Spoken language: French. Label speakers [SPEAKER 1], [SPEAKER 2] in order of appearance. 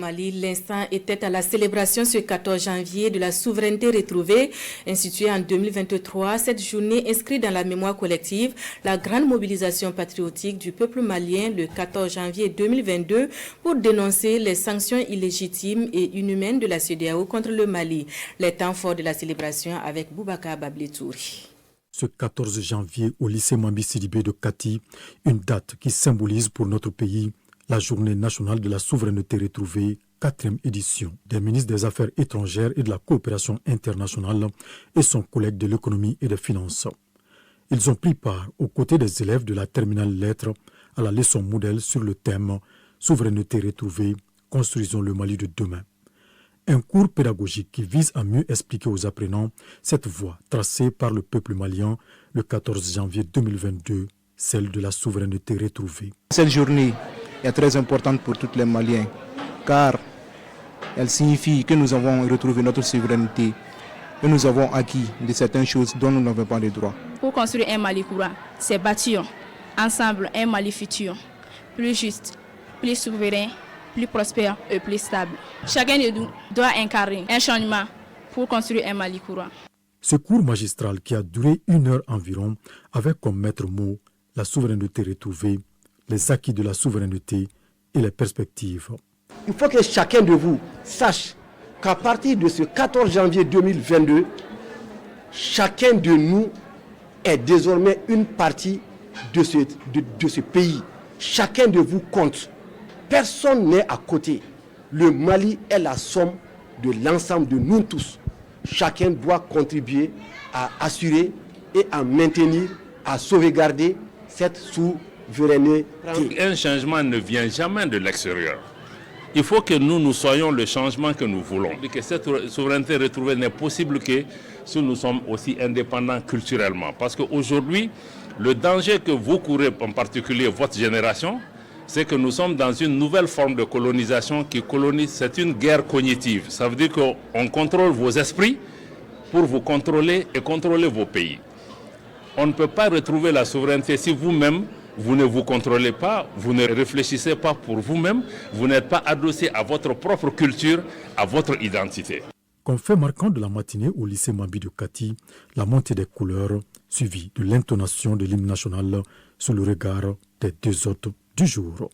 [SPEAKER 1] Mali, l'instant était à la célébration ce 14 janvier de la souveraineté retrouvée. Instituée en 2023, cette journée inscrit dans la mémoire collective la grande mobilisation patriotique du peuple malien le 14 janvier 2022 pour dénoncer les sanctions illégitimes et inhumaines de la CEDEAO contre le Mali. Les temps forts de la célébration avec Boubacar Babletouri.
[SPEAKER 2] Ce 14 janvier au lycée Mambi Sidibé de Kati, une date qui symbolise pour notre pays la journée nationale de la souveraineté retrouvée, 4e édition. Des ministres des Affaires étrangères et de la coopération internationale et son collègue de l'économie et des finances. Ils ont pris part aux côtés des élèves de la terminale lettres à la leçon modèle sur le thème « Souveraineté retrouvée, construisons le Mali de demain ». Un cours pédagogique qui vise à mieux expliquer aux apprenants cette voie tracée par le peuple malien le 14 janvier 2022, celle de la souveraineté retrouvée.
[SPEAKER 3] Cette journée est très importante pour tous les Maliens car elle signifie que nous avons retrouvé notre souveraineté et nous avons acquis de certaines choses dont nous n'avons pas le droit.
[SPEAKER 4] Pour construire un Mali courant, c'est bâtir ensemble un Mali futur, plus juste, plus souverain, plus prospère et plus stable. Chacun de nous doit incarner un changement pour construire un Mali courant.
[SPEAKER 2] Ce cours magistral qui a duré 1 heure environ avait comme maître mot la souveraineté retrouvée, les acquis de la souveraineté et les perspectives.
[SPEAKER 5] Il faut que chacun de vous sache qu'à partir de ce 14 janvier 2022, chacun de nous est désormais une partie de ce pays. Chacun de vous compte. Personne n'est à côté. Le Mali est la somme de l'ensemble de nous tous. Chacun doit contribuer à assurer et à maintenir, à sauvegarder cette souveraineté.
[SPEAKER 6] Un changement ne vient jamais de l'extérieur. Il faut que nous soyons le changement que nous voulons. Et que cette souveraineté retrouvée n'est possible que si nous sommes aussi indépendants culturellement. Parce qu'aujourd'hui, le danger que vous courez, en particulier votre génération, c'est que nous sommes dans une nouvelle forme de colonisation qui colonise. C'est une guerre cognitive. Ça veut dire qu'on contrôle vos esprits pour vous contrôler et contrôler vos pays. On ne peut pas retrouver la souveraineté si vous-même, vous ne vous contrôlez pas, vous ne réfléchissez pas pour vous-même, vous n'êtes pas adossé à votre propre culture, à votre identité.
[SPEAKER 2] Comme fait marquant de la matinée au lycée Mambi de Kati, la montée des couleurs, suivie de l'intonation de l'hymne national sous le regard des 2 hôtes du jour.